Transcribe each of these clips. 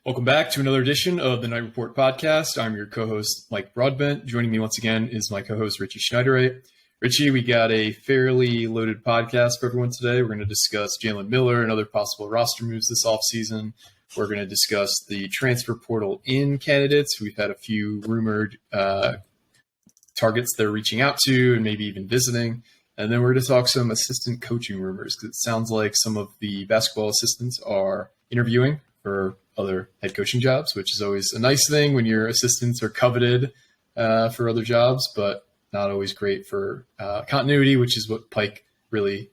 Welcome back to another edition of the Night Report podcast. I'm your co-host, Mike Broadbent. Joining me once again is my co-host, Richie Schneiderite. Richie, we got a fairly loaded podcast for everyone today. We're going to discuss Jalen Miller and other possible roster moves this offseason. We're going to discuss the transfer portal in candidates. We've had a few rumored targets they're reaching out to and maybe even visiting. And then we're going to talk some assistant coaching rumors because it sounds like some of the basketball assistants are interviewing for other head coaching jobs, which is always a nice thing when your assistants are coveted for other jobs, but not always great for continuity, which is what Pike really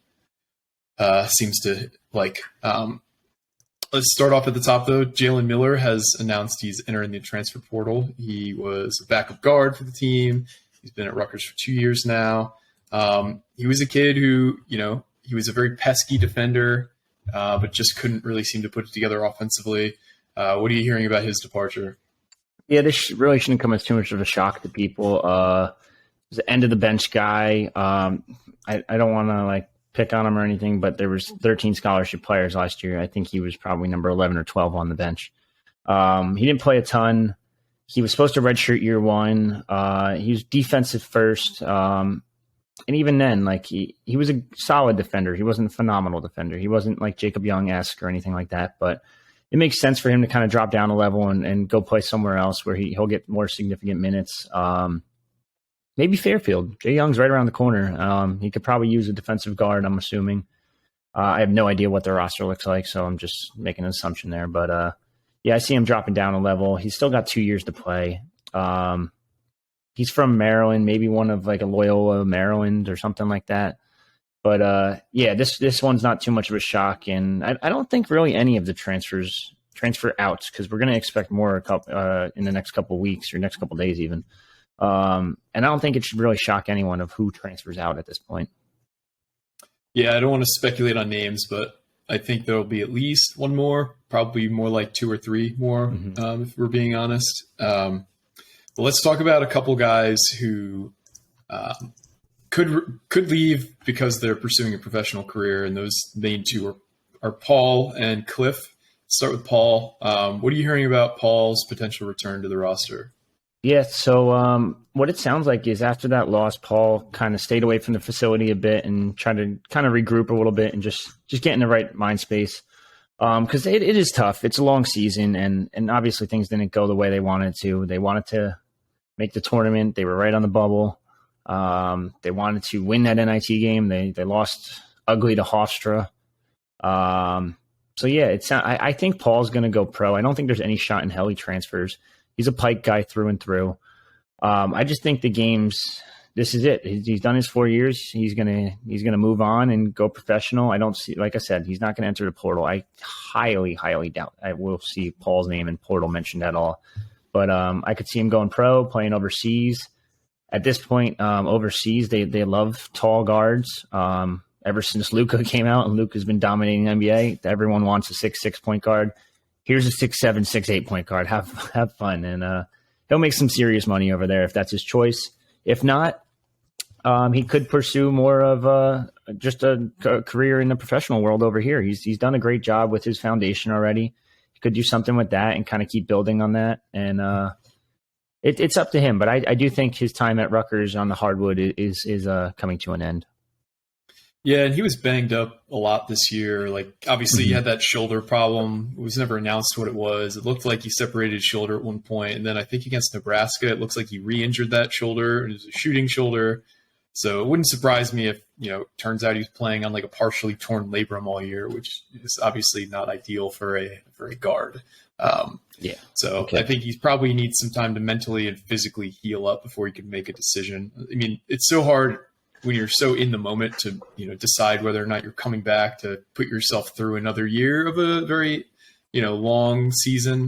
seems to like. Let's start off at the top, though. Jalen Miller has announced he's entering the transfer portal. He was a backup guard for the team. He's been at Rutgers for 2 years now. He was a kid who, he was a very pesky defender, but just couldn't really seem to put it together offensively. What are you hearing about his departure? Yeah, this really shouldn't come as too much of a shock to people. He's an end of the bench guy. I don't want to pick on him or anything, but there was 13 scholarship players last year. I think he was probably number 11 or 12 on the bench. He didn't play a ton. He was supposed to redshirt year one. He was defensive first. And even then, he was a solid defender. He wasn't a phenomenal defender. He wasn't like Jacob Young-esque or anything like that, but it makes sense for him to kind of drop down a level and go play somewhere else where he'll get more significant minutes. Maybe Fairfield. Jay Young's right around the corner. He could probably use a defensive guard, I'm assuming. I have no idea what their roster looks like, so I'm just making an assumption there. But, I see him dropping down a level. He's still got 2 years to play. He's from Maryland, maybe one of a Loyola Maryland or something like that. But this one's not too much of a shock, and I don't think really any of the transfer outs, because we're going to expect more in the next couple of weeks or next couple of days even. And I don't think it should really shock anyone of who transfers out at this point. Yeah, I don't want to speculate on names, but I think there'll be at least one more, probably more like 2 or 3 more, if we're being honest. But let's talk about a couple guys who could leave because they're pursuing a professional career, and those main two are Paul and Cliff. Start with Paul. What are you hearing about Paul's potential return to the roster? Yeah, so what it sounds like is after that loss, Paul kind of stayed away from the facility a bit and tried to kind of regroup a little bit and just get in the right mind space. Because it is tough. It's a long season, and obviously things didn't go the way they wanted to. They wanted to make the tournament. They were right on the bubble. They wanted to win that NIT game. They lost ugly to Hofstra. I think Paul's going to go pro. I don't think there's any shot in hell he transfers. He's a Pike guy through and through. I just think the games. This is it. He's done his 4 years. He's gonna move on and go professional. I don't see. Like I said, he's not going to enter the portal. I highly, highly doubt I will see Paul's name in portal mentioned at all. But I could see him going pro, playing overseas. At this point, overseas, they love tall guards. Ever since Luka came out, and Luka's been dominating the NBA, everyone wants a 6'6" point guard. Here's a 6'7", 6'8" point guard. Have fun, and he'll make some serious money over there if that's his choice. If not, he could pursue more of just a career in the professional world over here. He's done a great job with his foundation already. He could do something with that and kind of keep building on that, and it's up to him. But I do think his time at Rutgers on the hardwood is coming to an end. Yeah, and he was banged up a lot this year. Obviously, he had that shoulder problem. It was never announced what it was. It looked like he separated his shoulder at one point, and then I think against Nebraska, it looks like he re-injured that shoulder. It was a shooting shoulder. So it wouldn't surprise me if, turns out he was playing on a partially torn labrum all year, which is obviously not ideal for a guard. Okay. I think he probably needs some time to mentally and physically heal up before he can make a decision. I mean, it's so hard when you're so in the moment to, decide whether or not you're coming back to put yourself through another year of a very, long season.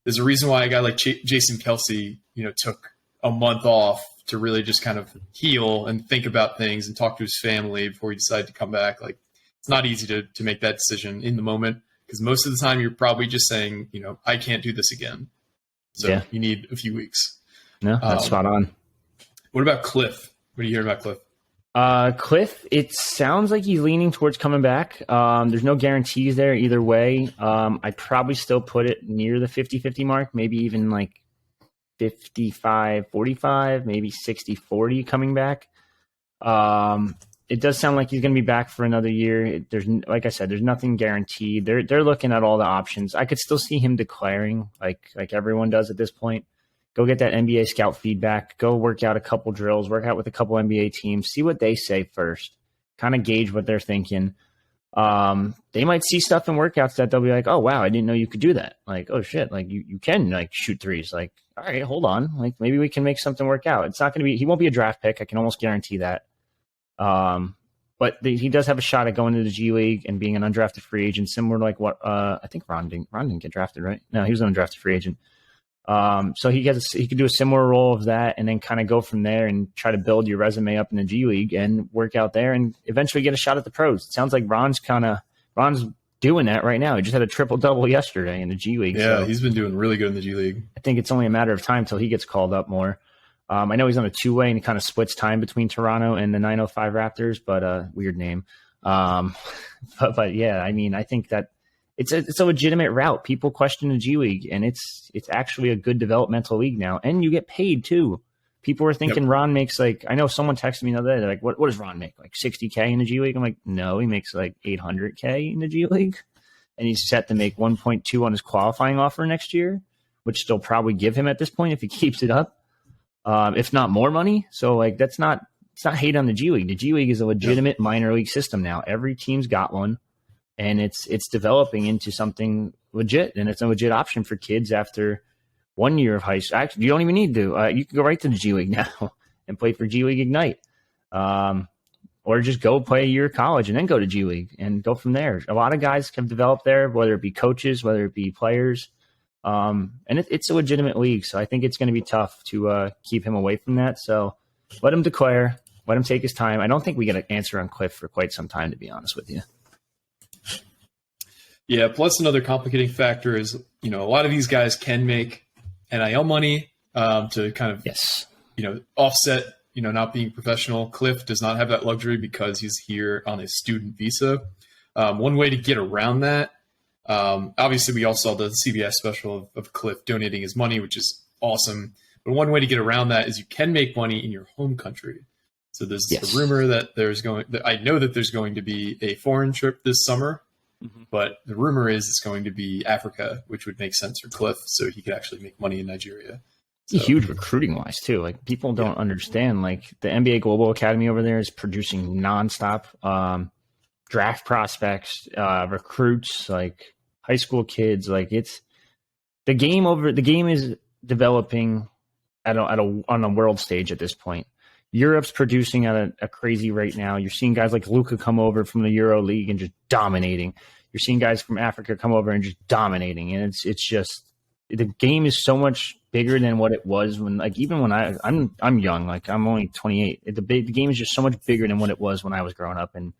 There's a reason why a guy like Jason Kelsey, took a month off to really just kind of heal and think about things and talk to his family before he decided to come back. It's not easy to make that decision in the moment, because most of the time you're probably just saying, I can't do this again. So you need a few weeks. No, that's spot on. What about Cliff? What do you hear about Cliff? Cliff, it sounds like he's leaning towards coming back. There's no guarantees there either way. I'd probably still put it near the 50-50 mark, maybe even like 55-45, maybe 60-40 coming back. It does sound like he's going to be back for another year. There's, like I said, there's nothing guaranteed. They're looking at all the options. I could still see him declaring like everyone does at this point. Go get that NBA scout feedback. Go work out a couple drills. Work out with a couple NBA teams. See what they say first. Kind of gauge what they're thinking. They might see stuff in workouts that they'll be like, "Oh wow, I didn't know you could do that." Like, "Oh shit, like you can like shoot threes." Like, all right, hold on. Like maybe we can make something work out. It's not going to be. He won't be a draft pick. I can almost guarantee that. He does have a shot at going to the G League and being an undrafted free agent, similar to like what I think Ron didn't get drafted, right? No, he was an undrafted free agent. So he could do a similar role of that and then kind of go from there and try to build your resume up in the G League and work out there and eventually get a shot at the pros. It sounds like Ron's doing that right now. He just had a triple-double yesterday in the G League. Yeah, so he's been doing really good in the G League. I think it's only a matter of time till he gets called up more. I know he's on a two-way and he kind of splits time between Toronto and the 905 Raptors, but weird name. But yeah, I mean, I think that it's a legitimate route. People question the G League, and it's actually a good developmental league now, and you get paid too. People were thinking Ron makes like, I know someone texted me the other day. They're like, what does Ron make? Like $60K in the G League? I'm like, no, he makes like $800K in the G League, and he's set to make 1.2 on his qualifying offer next year, which they'll probably give him at this point if he keeps it up, if not more money. So like it's not hate on the G League. The G League is a legitimate minor league system now. Every team's got one. And it's developing into something legit, and it's a legit option for kids after 1 year of high school. Actually, you don't even need to. You can go right to the G League now and play for G League Ignite, or just go play a year of college and then go to G League and go from there. A lot of guys have developed there, whether it be coaches, whether it be players, and it's a legitimate league. So I think it's going to be tough to keep him away from that. So let him declare, let him take his time. I don't think we get an answer on Cliff for quite some time, to be honest with you. Yeah, plus another complicating factor is, a lot of these guys can make NIL money to kind of, offset, not being professional. Cliff does not have that luxury because he's here on a student visa. One way to get around that, obviously we all saw the CBS special of Cliff donating his money, which is awesome. But one way to get around that is you can make money in your home country. So there's a rumor that I know that there's going to be a foreign trip this summer. Mm-hmm. But the rumor is it's going to be Africa, which would make sense for Cliff, so he could actually make money in Nigeria. So, huge recruiting wise too. Like people don't understand. Like the NBA Global Academy over there is producing nonstop draft prospects, recruits, like high school kids. Like it's the game is developing on a world stage at this point. Europe's producing at a crazy rate now. You're seeing guys like Luka come over from the Euro League and just dominating. You're seeing guys from Africa come over and just dominating. And it's just the game is so much bigger than what it was when, like, even when I'm young, like I'm only 28. The game is just so much bigger than what it was when I was growing up. And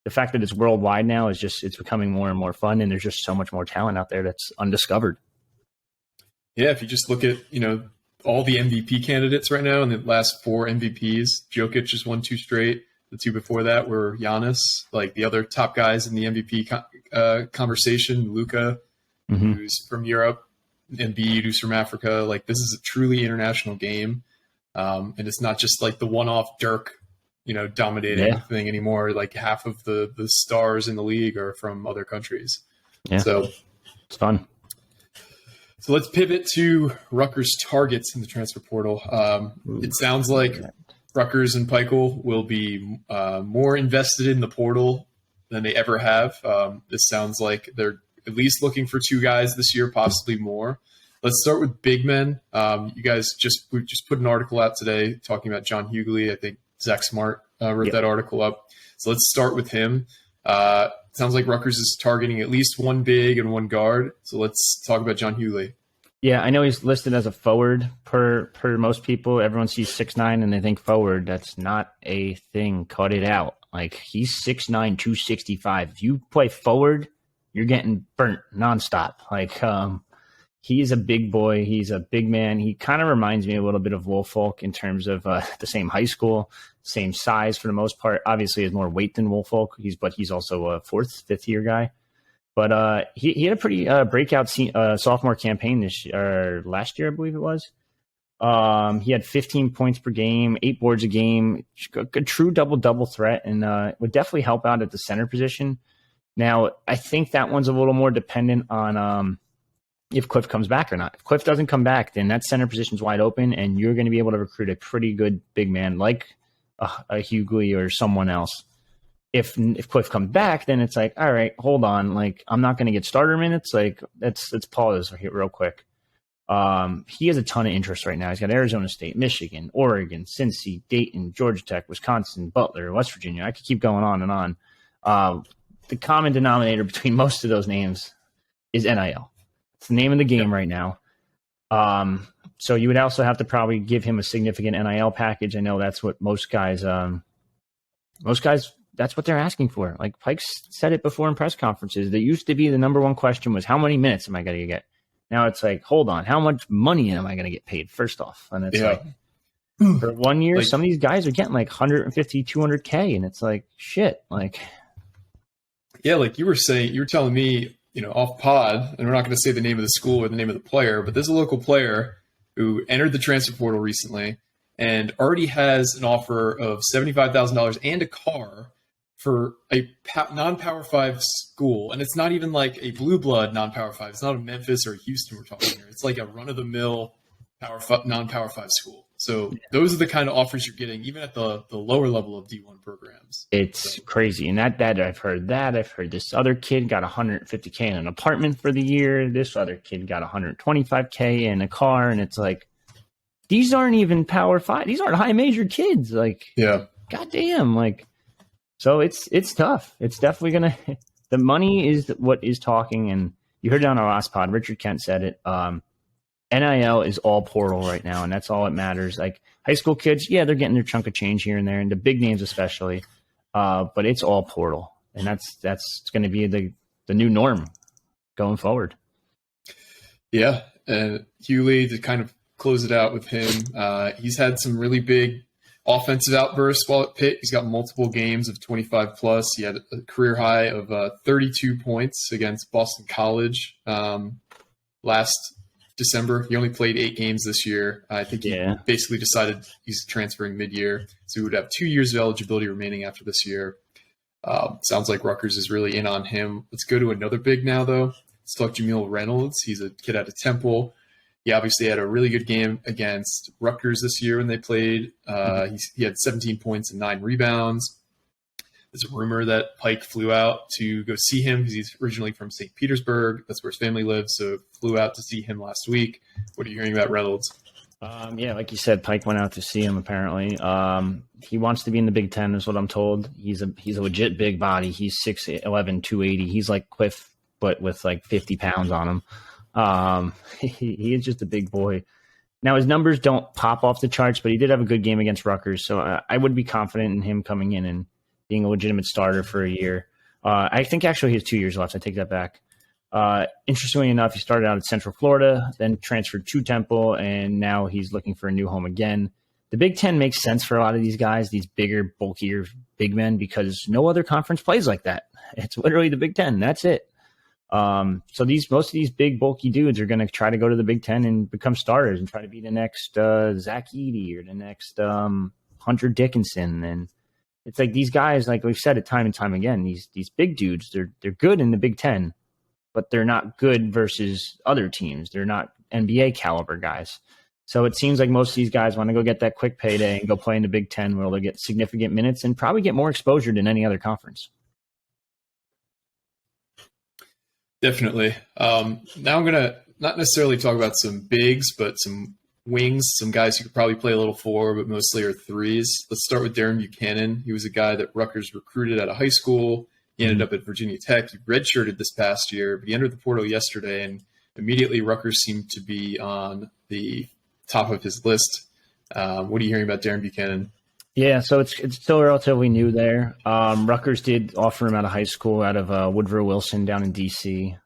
the fact that it's worldwide now is just, it's becoming more and more fun. And there's just so much more talent out there that's undiscovered. Yeah. If you just look at, all the MVP candidates right now, and the last 4 MVPs, Jokic just won 2 straight. The 2 before that were Giannis. Like the other top guys in the MVP conversation, Luka, who's from Europe, Embiid, who's from Africa. Like this is a truly international game, and it's not just like the one-off Dirk, dominating thing anymore. Like half of the stars in the league are from other countries. Yeah, so it's fun. So let's pivot to Rutgers targets in the transfer portal. It sounds like Rutgers and Pikel will be more invested in the portal than they ever have. This sounds like they're at least looking for 2 guys this year, possibly more. Let's start with big men. You guys we just put an article out today talking about John Hugley. I think Zach Smart wrote that article up. So let's start with him. Sounds like Rutgers is targeting at least 1 big and 1 guard. So let's talk about John Hugley. Yeah, I know he's listed as a forward per most people. Everyone sees 6'9" and they think forward. That's not a thing. Cut it out. Like he's 6'9", 265. If you play forward, you're getting burnt nonstop. Like He is a big boy. He's a big man. He kind of reminds me a little bit of Woolfolk in terms of the same high school, same size for the most part. Obviously, has more weight than Woolfolk. But he's also a fifth year guy. But he had a pretty breakout sophomore campaign last year, I believe it was. He had 15 points per game, 8 boards a game, a true double threat, and would definitely help out at the center position. Now, I think that one's a little more dependent on if Cliff comes back or not. If Cliff doesn't come back, then that center position's wide open, and you're going to be able to recruit a pretty good big man like a Hugley or someone else. If Cliff comes back, then it's like, all right, hold on. Like, I'm not going to get starter minutes. Like, let's pause here real quick. He has a ton of interest right now. He's got Arizona State, Michigan, Oregon, Cincy, Dayton, Georgia Tech, Wisconsin, Butler, West Virginia. I could keep going on and on. The common denominator between most of those names is NIL. It's the name of the game right now. So you would also have to probably give him a significant NIL package. I know that's what most guys, that's what they're asking for. Like Pike said it before in press conferences. That used to be the number one question was, how many minutes am I going to get? Now it's like, hold on, how much money am I going to get paid first off? And it's like, for 1 year, some of these guys are getting like 150, 200K. And it's like, shit. Like, yeah, like you were telling me, off pod, and we're not going to say the name of the school or the name of the player, but there's a local player who entered the transfer portal recently and already has an offer of $75,000 and a car for a non-Power 5 school. And it's not even like a blue blood non-Power 5. It's not a Memphis or a Houston we're talking here. It's like a run-of-the-mill non-Power 5 school. So those are the kind of offers you're getting, even at the lower level of D1 programs. It's crazy. And that I've heard that. I've heard this other kid got $150K in an apartment for the year. This other kid got $125K in a car. And it's like, these aren't even Power 5. These aren't high major kids. Like, goddamn. Like, so it's tough. It's definitely going to – the money is what is talking. And you heard it on our last pod. Richard Kent said it. NIL is all portal right now, and that's all that matters. Like high school kids, yeah, they're getting their chunk of change here and there, and the big names especially. But it's all portal, and that's going to be the new norm going forward. Yeah, and Hugley, to kind of close it out with him, he's had some really big offensive outbursts while at Pitt. He's got multiple games of 25 plus. He had a career high of 32 points against Boston College last December. He only played 8 games this year. I think he basically decided he's transferring mid-year, so he would have 2 years of eligibility remaining after this year. Sounds like Rutgers is really in on him. Let's go to another big now, though. Let's talk Jamille Reynolds. He's a kid out of Temple. He obviously had a really good game against Rutgers this year when they played. He had 17 points and 9 rebounds. There's a rumor that Pike flew out to go see him because he's originally from St. Petersburg. That's where his family lives, so flew out to see him last week. What are you hearing about Reynolds? Like you said, Pike went out to see him apparently. He wants to be in the Big Ten is what I'm told. He's a legit big body. He's 6'11", 280. He's like Cliff, but with like 50 pounds on him. He is just a big boy. Now, his numbers don't pop off the charts, but he did have a good game against Rutgers, so I would be confident in him coming in and being a legitimate starter for a year. I think actually he has 2 years left. I take that back. Interestingly enough, he started out at Central Florida, then transferred to Temple, and now he's looking for a new home again. The Big Ten makes sense for a lot of these guys, these bigger, bulkier big men, because no other conference plays like that. It's literally the Big Ten. That's it. So most of these big, bulky dudes are going to try to go to the Big Ten and become starters and try to be the next Zach Edey or the next Hunter Dickinson. And it's like these guys, like we've said it time and time again, these big dudes, they're good in the Big Ten, but they're not good versus other teams. They're not NBA caliber guys. So it seems like most of these guys want to go get that quick payday and go play in the Big Ten where they'll get significant minutes and probably get more exposure than any other conference. Definitely. Now I'm going to not necessarily talk about some bigs, but some wings, some guys who could probably play a little 4, but mostly are 3s. Let's start with Darren Buchanan. He was a guy that Rutgers recruited out of high school. He ended up at Virginia Tech. He redshirted this past year, but he entered the portal yesterday, and immediately Rutgers seemed to be on the top of his list. What are you hearing about Darren Buchanan? Yeah, so it's still relatively new there. Rutgers did offer him out of high school, out of Woodrow Wilson down in D.C.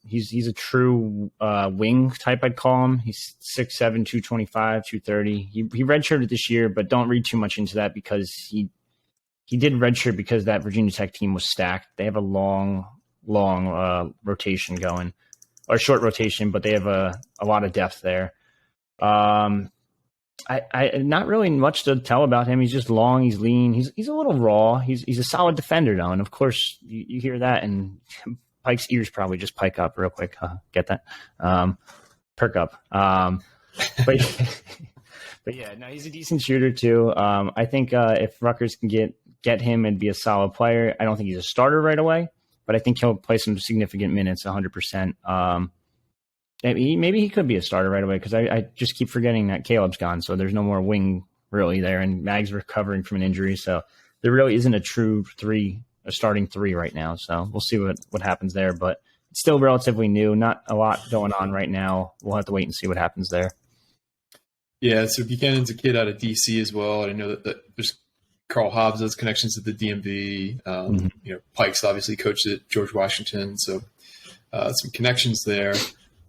He's a true wing type, I'd call him. He's 6'7", 225, 230. He redshirted this year, but don't read too much into that because he did redshirt because that Virginia Tech team was stacked. They have a long rotation going, or short rotation, but they have a lot of depth there. I not really much to tell about him. He's just long. He's lean. He's a little raw. He's a solid defender though, and of course you hear that, and Pike's ears probably just pike up real quick. Get that? Perk up. But yeah, no, he's a decent shooter too. I think if Rutgers can get him and be a solid player, I don't think he's a starter right away, but I think he'll play some significant minutes, 100%. Maybe he could be a starter right away because I just keep forgetting that Caleb's gone, so there's no more wing really there, and Mag's recovering from an injury, so there really isn't a true starting three right now. So we'll see what happens there, but it's still relatively new. Not a lot going on right now. We'll have to wait and see what happens there. Yeah, so Buchanan's a kid out of DC as well. I know that there's Carl Hobbs has connections to the DMV. Pike's obviously coached at George Washington, so some connections there.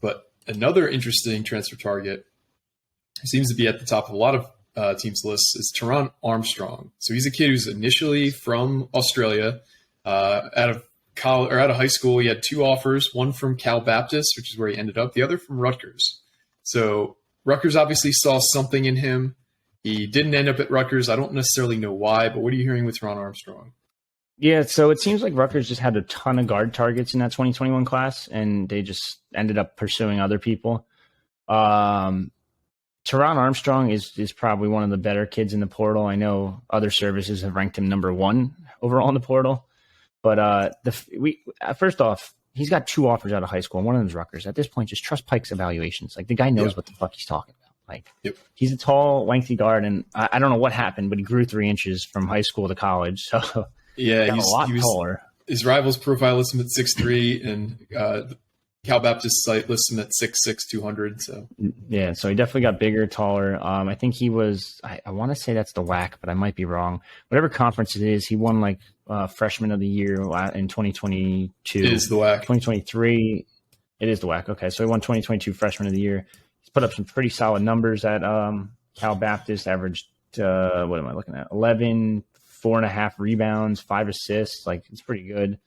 But another interesting transfer target who seems to be at the top of a lot of teams' lists is Taran Armstrong. So he's a kid who's initially from Australia. Out of high school, he had 2 offers, one from Cal Baptist, which is where he ended up, the other from Rutgers. So Rutgers obviously saw something in him. He didn't end up at Rutgers. I don't necessarily know why, but what are you hearing with Taran Armstrong? Yeah, so it seems like Rutgers just had a ton of guard targets in that 2021 class, and they just ended up pursuing other people. Taran Armstrong is probably one of the better kids in the portal. I know other services have ranked him number 1 overall in the portal. But first off, he's got 2 offers out of high school, and one of them is Rutgers. At this point, just trust Pike's evaluations. Like, the guy knows what the fuck he's talking about. Like, He's a tall, lengthy guard, and I don't know what happened, but he grew 3 inches from high school to college. So yeah, he was taller. His Rivals profile lists him at 6'3", and the Cal Baptist site lists him at 6'6", 200. So yeah, so he definitely got bigger, taller. I think he was. I want to say that's the WAC, but I might be wrong. Whatever conference it is, he won like Freshman of the Year in 2022. It is the WAC. 2023. It is the WAC. Okay, so he won 2022 Freshman of the Year. He's put up some pretty solid numbers at Cal Baptist. Averaged what am I looking at? 11. 4.5 rebounds, 5 assists. Like, it's pretty good.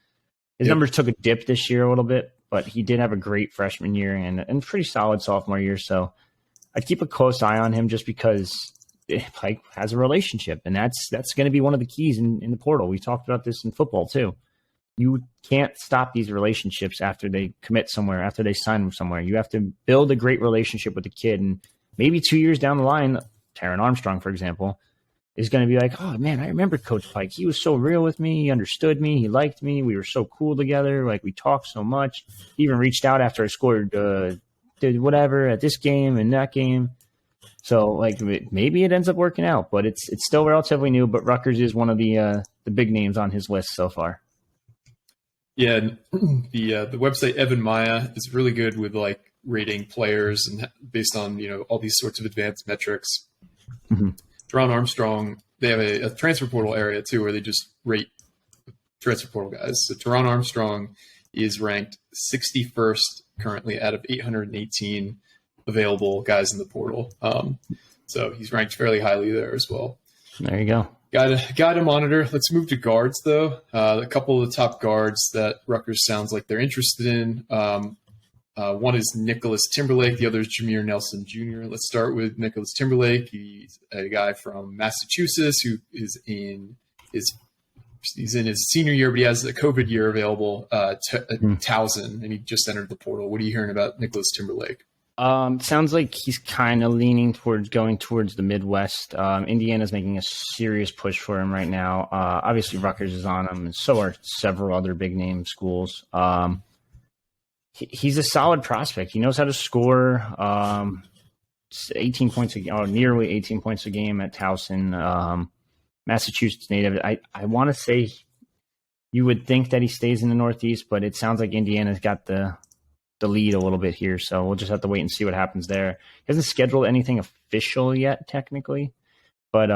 His numbers took a dip this year a little bit, but he did have a great freshman year and pretty solid sophomore year. So I'd keep a close eye on him just because Pike has a relationship, and that's going to be one of the keys in the portal. We talked about this in football too. You can't stop these relationships after they commit somewhere, after they sign somewhere. You have to build a great relationship with the kid, and maybe 2 years down the line, Taran Armstrong, for example, is going to be like, oh, man, I remember Coach Pike. He was so real with me. He understood me. He liked me. We were so cool together. Like, we talked so much. He even reached out after I scored did whatever at this game and that game. So, like, maybe it ends up working out. But it's still relatively new. But Rutgers is one of the big names on his list so far. Yeah, the website Evan Maya is really good with, like, rating players and based on, all these sorts of advanced metrics. Mm-hmm. Taran Armstrong, they have a transfer portal area too where they just rate transfer portal guys. So Taran Armstrong is ranked 61st currently out of 818 available guys in the portal. So he's ranked fairly highly there as well. There you go. Got to monitor. Let's move to guards though. A couple of the top guards that Rutgers sounds like they're interested in. One is Nicholas Timberlake. The other is Jameer Nelson Jr. Let's start with Nicholas Timberlake. He's a guy from Massachusetts who is in his senior year, but he has a COVID year available at Towson, and he just entered the portal. What are you hearing about Nicholas Timberlake? Sounds like he's kind of leaning towards going towards the Midwest. Indiana's making a serious push for him right now. Obviously, Rutgers is on him, and so are several other big-name schools. He's a solid prospect. He knows how to score. 18 points nearly 18 points a game at Towson. Massachusetts native. I want to say you would think that he stays in the Northeast, but it sounds like Indiana's got the lead a little bit here. So we'll just have to wait and see what happens there. He hasn't scheduled anything official yet, technically, but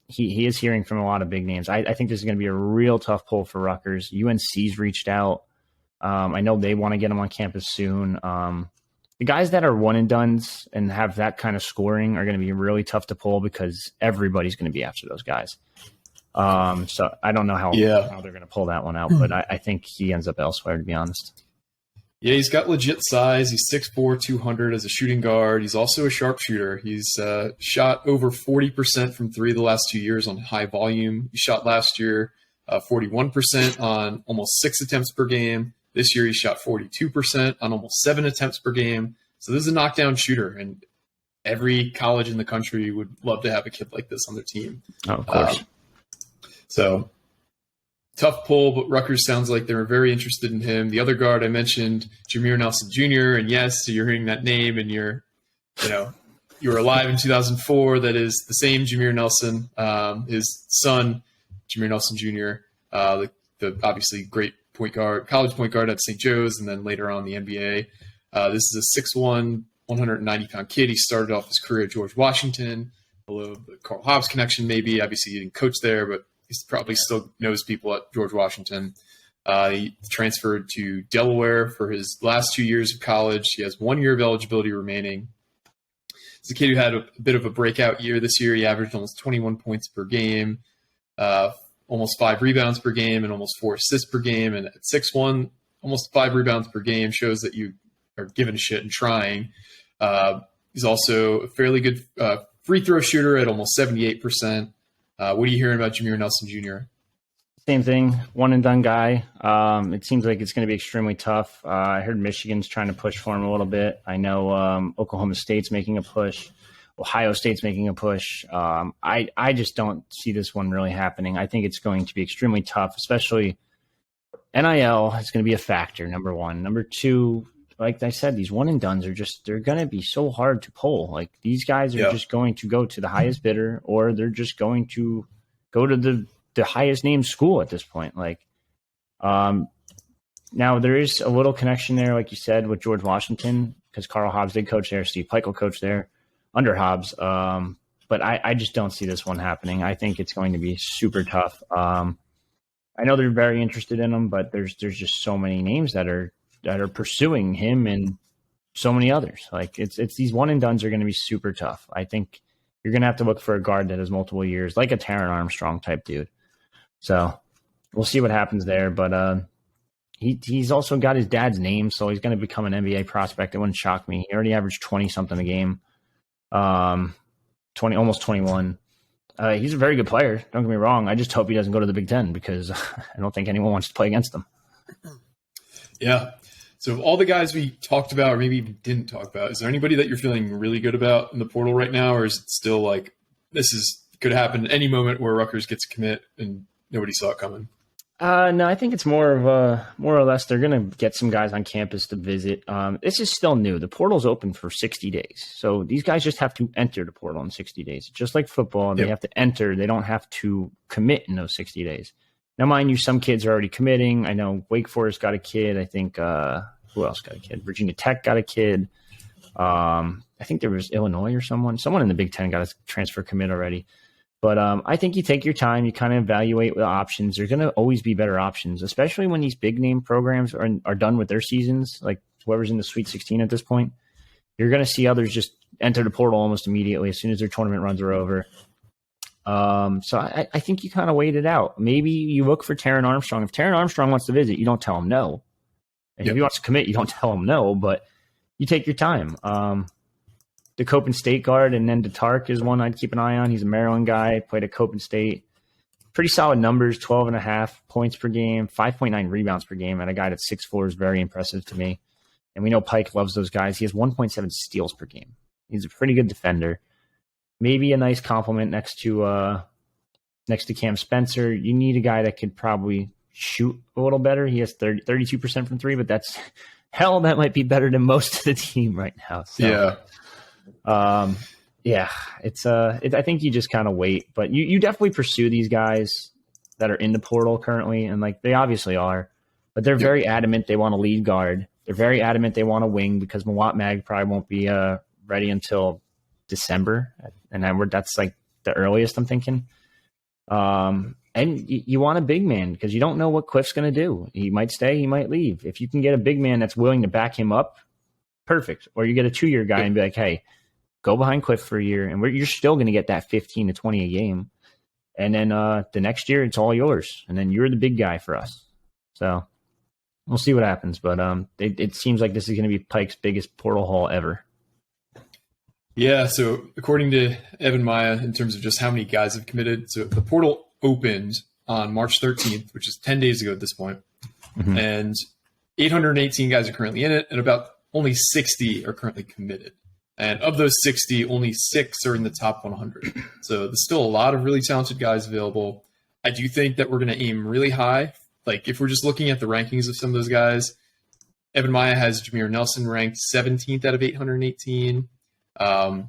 he is hearing from a lot of big names. I think this is going to be a real tough pull for Rutgers. UNC's reached out. I know they want to get him on campus soon. The guys that are one and dones and have that kind of scoring are going to be really tough to pull because everybody's going to be after those guys. So I don't know how they're going to pull that one out, but I think he ends up elsewhere, to be honest. Yeah, he's got legit size. He's 6'4", 200 as a shooting guard. He's also a sharpshooter. He's shot over 40% from three the last 2 years on high volume. He shot last year 41% on almost 6 attempts per game. This year he shot 42% on almost 7 attempts per game. So this is a knockdown shooter, and every college in the country would love to have a kid like this on their team. Oh, of course. So tough pull, but Rutgers sounds like they were very interested in him. The other guard I mentioned, Jameer Nelson Jr., and yes, so you're hearing that name and you were alive in 2004. That is the same Jameer Nelson, his son, Jameer Nelson Jr., the obviously great point guard, college point guard at St. Joe's, and then later on the NBA. This is a 6'1", 190-pound kid. He started off his career at George Washington, below the Carl Hobbs connection maybe. Obviously, he didn't coach there, but he probably still knows people at George Washington. He transferred to Delaware for his last 2 years of college. He has 1 year of eligibility remaining. He's a kid who had a bit of a breakout year this year. He averaged almost 21 points per game, almost 5 rebounds per game, and almost 4 assists per game. And at 6'1", almost 5 rebounds per game shows that you are giving a shit and trying. He's also a fairly good free throw shooter at almost 78%. What are you hearing about Jameer Nelson Jr.? Same thing, one and done guy. It seems like it's going to be extremely tough. I heard Michigan's trying to push for him a little bit. I know Oklahoma State's making a push. Ohio State's making a push. I just don't see this one really happening. I think it's going to be extremely tough, especially NIL is going to be a factor, number one. Number two, like I said, these one and dones they're going to be so hard to pull. Like these guys are just going to go to the highest bidder, or they're just going to go to the highest named school at this point. Like, now there is a little connection there, like you said, with George Washington, because Carl Hobbs did coach there. Steve Peichel coached there under Hobbs. But I just don't see this one happening. I think it's going to be super tough. I know they're very interested in him, but there's just so many names that are pursuing him and so many others. Like it's these one and dones are going to be super tough. I think you're going to have to look for a guard that has multiple years, like a Taran Armstrong type dude. So we'll see what happens there. But he's also got his dad's name, so he's going to become an NBA prospect. It wouldn't shock me. He already averaged 20-something a game, almost 21. He's a very good player. Don't get me wrong. I just hope he doesn't go to the Big Ten because I don't think anyone wants to play against him. Yeah. So of all the guys we talked about, or maybe even didn't talk about, is there anybody that you're feeling really good about in the portal right now? Or is it still like could happen at any moment where Rutgers gets a commit and nobody saw it coming? No, I think it's more or less they're going to get some guys on campus to visit. This is still new. The portal's open for 60 days. So these guys just have to enter the portal in 60 days. Just like football, they have to enter. They don't have to commit in those 60 days. Now, mind you, some kids are already committing. I know Wake Forest got a kid. I think who else got a kid? Virginia Tech got a kid. I think there was Illinois or someone in the Big Ten got a transfer commit already. But I think you take your time. You kind of evaluate the options. There's going to always be better options, especially when these big name programs are done with their seasons, like whoever's in the Sweet 16 at this point. You're going to see others just enter the portal almost immediately as soon as their tournament runs are over. So I think you kind of wait it out. Maybe you look for Taran Armstrong. If Taran Armstrong wants to visit, you don't tell him no. If he wants to commit, you don't tell him no, but you take your time. The Copen State guard and then Tark is one I'd keep an eye on. He's a Maryland guy, played at Copen State. Pretty solid numbers, 12.5 points per game, 5.9 rebounds per game, and a guy that's 6'4" is very impressive to me. And we know Pike loves those guys. He has 1.7 steals per game. He's a pretty good defender. Maybe a nice compliment next to Cam Spencer. You need a guy that could probably shoot a little better. He has 32% from three, but that might be better than most of the team right now. So, I think you just kind of wait, but you definitely pursue these guys that are in the portal currently, and like they obviously are, but they're very adamant they want a lead guard. They're very adamant they want a wing because Mawat Mag probably won't be ready until December, and that's like the earliest I'm thinking. And you want a big man because you don't know what Cliff's going to do. He might stay, he might leave. If you can get a big man that's willing to back him up, perfect. Or you get a 2-year guy and be like, hey, go behind Cliff for a year, and you're still going to get that 15 to 20 a game. And then the next year, it's all yours. And then you're the big guy for us. So we'll see what happens. But it seems like this is going to be Pike's biggest portal haul ever. Yeah, so according to Evan Maya, in terms of just how many guys have committed, so the portal opened on March 13th, which is 10 days ago at this point, and 818 guys are currently in it, and about only 60 are currently committed. And of those 60, only 6 are in the top 100. So there's still a lot of really talented guys available. I do think that we're going to aim really high. Like, if we're just looking at the rankings of some of those guys, Evan Maya has Jameer Nelson ranked 17th out of 818. Jamille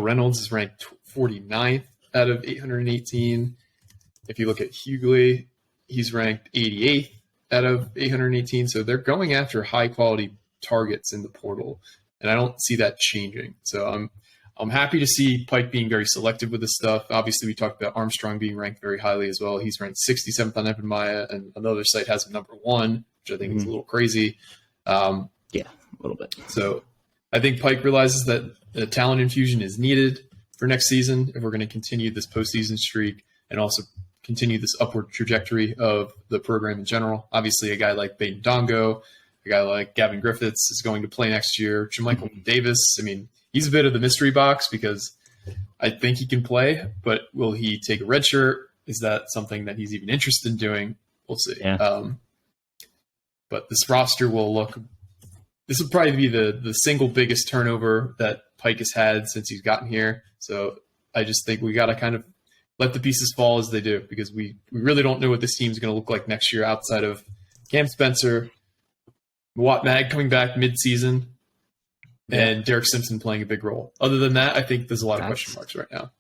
Reynolds is ranked 49th out of 818. If you look at Hugley, he's ranked 88th out of 818. So they're going after high quality targets in the portal, and I don't see that changing. So I'm happy to see Pike being very selective with this stuff. Obviously, we talked about Armstrong being ranked very highly as well. He's ranked 67th on Evan Maya, and another site has him number 1, which I think is a little crazy. Yeah, a little bit. So I think Pike realizes that the talent infusion is needed for next season if we're going to continue this postseason streak and also continue this upward trajectory of the program in general. Obviously, a guy like Baden Dongo, a guy like Gavin Griffiths is going to play next year. Jamichael Davis, I mean, he's a bit of the mystery box because I think he can play, but will he take a red shirt? Is that something that he's even interested in doing? We'll see. Yeah. But this roster will this will probably be the single biggest turnover that Pike has had since he's gotten here. So I just think we got to kind of let the pieces fall as they do, because we really don't know what this team's going to look like next year outside of Cam Spencer, Watt Mag coming back mid-season, and Derek Simpson playing a big role. Other than that, I think there's a lot of question marks right now.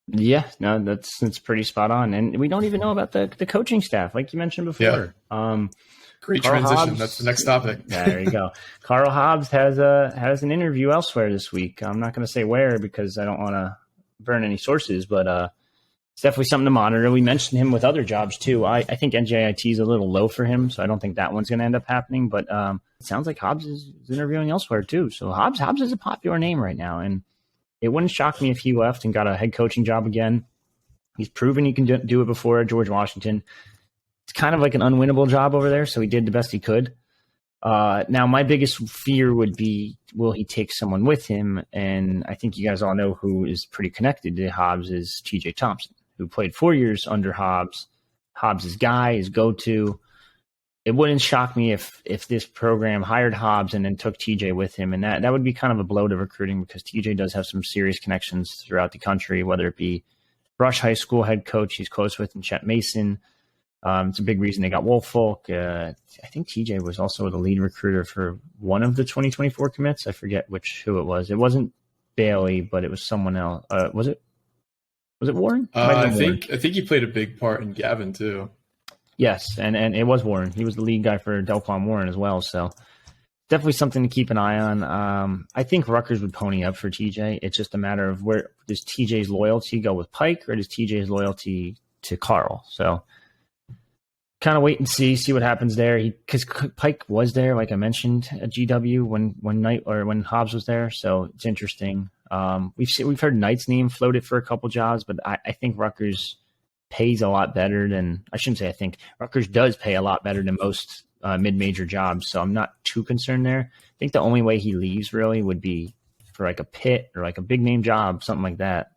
Yeah, no, that's pretty spot on. And we don't even know about the coaching staff, like you mentioned before. Yeah. Great Carl transition. Hobbs, that's the next topic. Yeah, there you go. Carl Hobbs has an interview elsewhere this week. I'm not going to say where because I don't want to burn any sources, but it's definitely something to monitor. We mentioned him with other jobs too. I think NJIT is a little low for him, so I don't think that one's going to end up happening. But it sounds like Hobbs is interviewing elsewhere too. So Hobbs is a popular name right now, and it wouldn't shock me if he left and got a head coaching job again. He's proven he can do it before at George Washington. It's kind of like an unwinnable job over there, so he did the best he could. Now, my biggest fear would be, will he take someone with him? And I think you guys all know who is pretty connected to Hobbs is TJ Thompson, who played 4 years under Hobbs. Hobbs' his guy, his go-to. It wouldn't shock me if this program hired Hobbs and then took TJ with him, and that would be kind of a blow to recruiting because TJ does have some serious connections throughout the country, whether it be Brush High School head coach he's close with, and Chet Mason. It's a big reason they got Woolfolk. I think TJ was also the lead recruiter for one of the 2024 commits. I forget who it was. It wasn't Bailey, but it was someone else. Was it Warren? I think he played a big part in Gavin too. Yes, and it was Warren. He was the lead guy for Delphon Warren as well. So definitely something to keep an eye on. I think Rutgers would pony up for TJ. It's just a matter of where does TJ's loyalty go with Pike or does TJ's loyalty to Carl? So kind of wait and see what happens there. Because Pike was there, like I mentioned, at GW when Hobbs was there. So it's interesting. We've heard Knight's name floated for a couple jobs, but I think Rutgers pays a lot better than – I shouldn't say I think. Rutgers does pay a lot better than most mid-major jobs, so I'm not too concerned there. I think the only way he leaves really would be for like a Pitt or like a big-name job, something like that.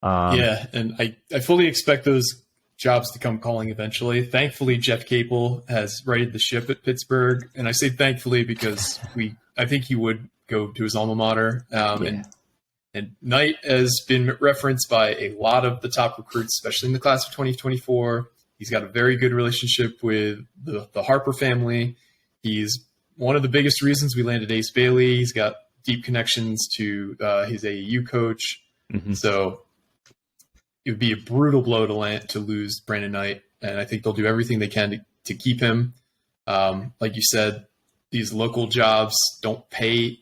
Yeah, and I fully expect those jobs to come calling eventually. Thankfully, Jeff Capel has righted the ship at Pittsburgh, and I say thankfully because I think he would go to his alma mater. And Knight has been referenced by a lot of the top recruits, especially in the class of 2024. He's got a very good relationship with the Harper family. He's one of the biggest reasons we landed Ace Bailey. He's got deep connections to his AAU coach. Mm-hmm. So it would be a brutal blow to lose Brandon Knight, and I think they'll do everything they can to keep him. Like you said, these local jobs don't pay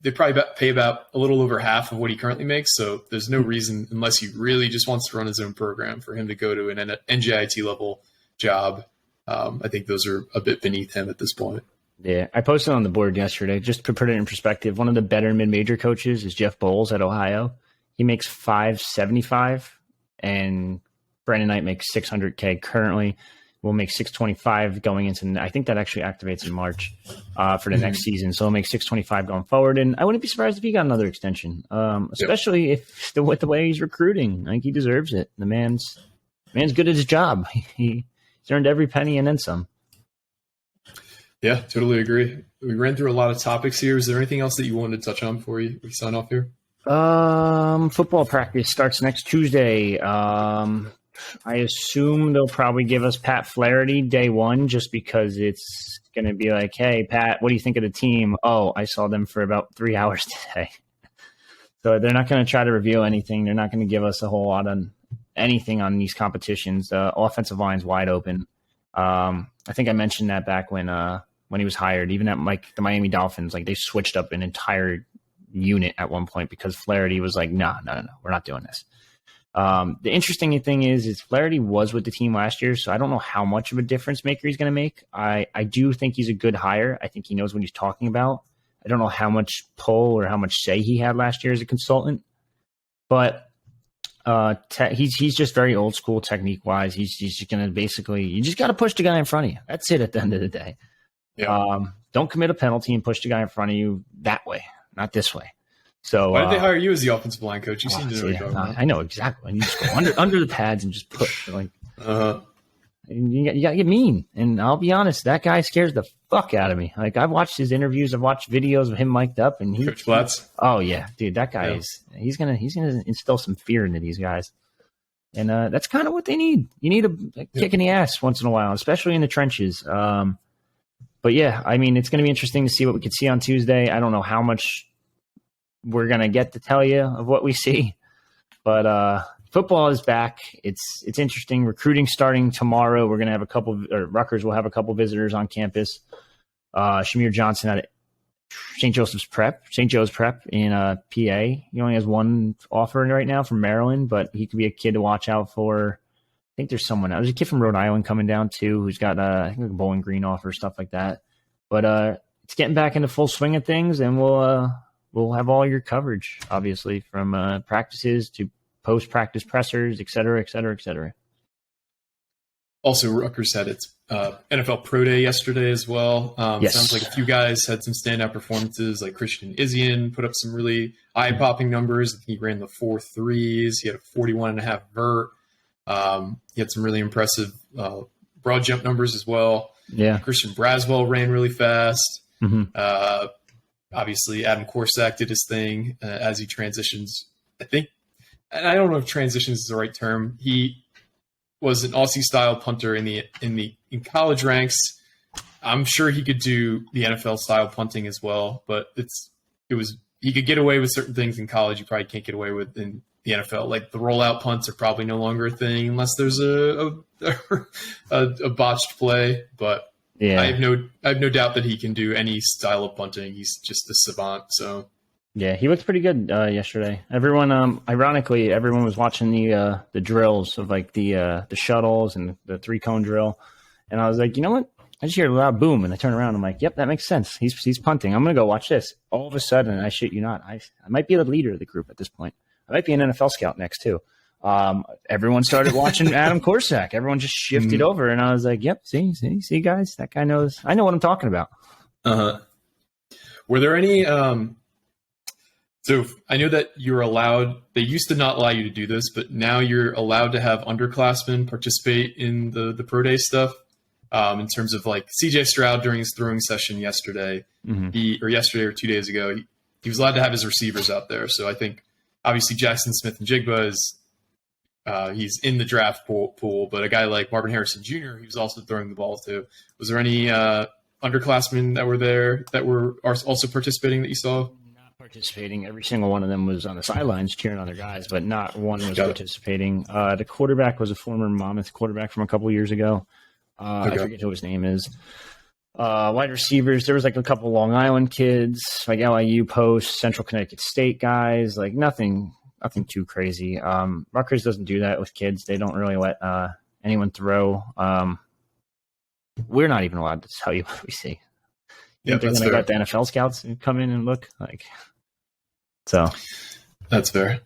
they probably pay about a little over half of what he currently makes. So there's no reason, unless he really just wants to run his own program, for him to go to an NJIT level job. I think those are a bit beneath him at this point. Yeah, I posted on the board yesterday, just to put it in perspective. One of the better mid-major coaches is Jeff Bowles at Ohio. He makes $575, and Brandon Knight makes $600K currently. We'll make $625 going into. I think that actually activates in March for the next season. So he'll make $625 going forward, and I wouldn't be surprised if he got another extension, especially if with the way he's recruiting. I think he deserves it. The man's good at his job. He's earned every penny and then some. Yeah, totally agree. We ran through a lot of topics here. Is there anything else that you wanted to touch on before we sign off here? Football practice starts next Tuesday. I assume they'll probably give us Pat Flaherty day one, just because it's going to be like, hey, Pat, what do you think of the team? Oh, I saw them for about 3 hours today. So they're not going to try to reveal anything. They're not going to give us a whole lot on anything on these competitions. The offensive line's wide open. I think I mentioned that back when he was hired, even at the Miami Dolphins, like they switched up an entire unit at one point because Flaherty was like, no, we're not doing this. The interesting thing is Flaherty was with the team last year, so I don't know how much of a difference maker he's going to make. I do think he's a good hire. I think he knows what he's talking about. I don't know how much pull or how much say he had last year as a consultant, but he's just very old school technique wise. He's just going to basically, you just got to push the guy in front of you. That's it at the end of the day. Yeah. Don't commit a penalty and push the guy in front of you that way, not this way. So why did they hire you as the offensive line coach? You seem to know what you're talking about. I know exactly. And you just go under the pads and just push. Like, you got to get mean. And I'll be honest, that guy scares the fuck out of me. Like, I've watched his interviews. I've watched videos of him mic'd up, and Coach Blatz. Oh yeah, dude, that guy he's gonna instill some fear into these guys, and that's kind of what they need. You need a kick in the ass once in a while, especially in the trenches. But yeah, I mean, it's going to be interesting to see what we could see on Tuesday. I don't know how much we're going to get to tell you of what we see, but football is back. It's interesting. Recruiting starting tomorrow. We're going to have Rutgers will have a couple visitors on campus. Jameer Johnson at St. Joe's Prep in PA. He only has one offer right now from Maryland, but he could be a kid to watch out for. I think there's someone else. There's a kid from Rhode Island coming down too, who's got I think a Bowling Green offer, stuff like that. But it's getting back into full swing of things, and we'll have all your coverage, obviously, from practices to post-practice pressers, et cetera, et cetera, et cetera. Also, Rutgers had its NFL Pro Day yesterday as well. Yes. Sounds like a few guys had some standout performances, like Christian Izzian put up some really eye-popping numbers. He ran the 4.3s. He had a 41.5 vert. He had some really impressive broad jump numbers as well. Yeah. Christian Braswell ran really fast. Mm-hmm. Obviously, Adam Korsak did his thing as he transitions. I think, and I don't know if transitions is the right term. He was an Aussie-style punter in college ranks. I'm sure he could do the NFL-style punting as well, but he could get away with certain things in college you probably can't get away with in the NFL. Like the rollout punts are probably no longer a thing unless there's a botched play. But yeah, I have no doubt that he can do any style of punting. He's just a savant. So yeah, he looked pretty good yesterday. Everyone, ironically, everyone was watching the drills of like the shuttles and the 3-cone drill, and I was like, you know what? I just hear a loud boom, and I turn around. I'm like, yep, that makes sense. He's punting. I'm gonna go watch this. All of a sudden, I shit you not, I might be the leader of the group at this point. I might be an NFL scout next too. Everyone started watching Adam Korsak. Everyone just shifted over, and I was like, "Yep, see, guys, that guy knows. I know what I'm talking about." Were there any? So I know that you're allowed. They used to not allow you to do this, but now you're allowed to have underclassmen participate in the pro day stuff. In terms of like CJ Stroud during his throwing session yesterday, yesterday or 2 days ago, he was allowed to have his receivers out there. So I think. Obviously, Jackson Smith and Jigba he's in the draft pool, but a guy like Marvin Harrison Jr., he was also throwing the ball too. Was there any underclassmen that were there that are also participating that you saw? Not participating. Every single one of them was on the sidelines cheering on their guys, but not one was participating. The quarterback was a former Monmouth quarterback from a couple years ago. I forget who his name is. Wide receivers, there was like a couple Long Island kids, like LIU posts, Central Connecticut State guys, like nothing too crazy. Rutgers doesn't do that with kids. They don't really let anyone throw. We're not even allowed to tell you what we see. Yeah, they're going to let the NFL scouts come in and look like. So that's fair.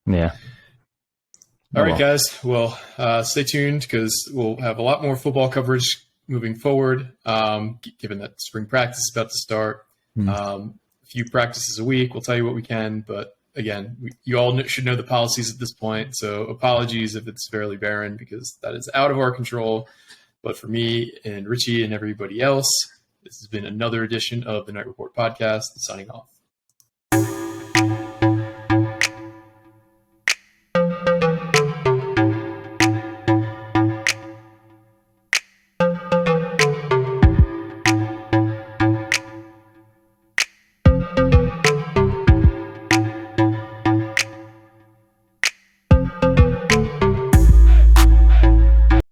Yeah. All right, guys. Well, stay tuned because we'll have a lot more football coverage moving forward, given that spring practice is about to start. A few practices a week. We'll tell you what we can. But again, you all should know the policies at this point. So apologies if it's fairly barren because that is out of our control. But for me and Richie and everybody else, this has been another edition of the Night Report podcast. Signing off.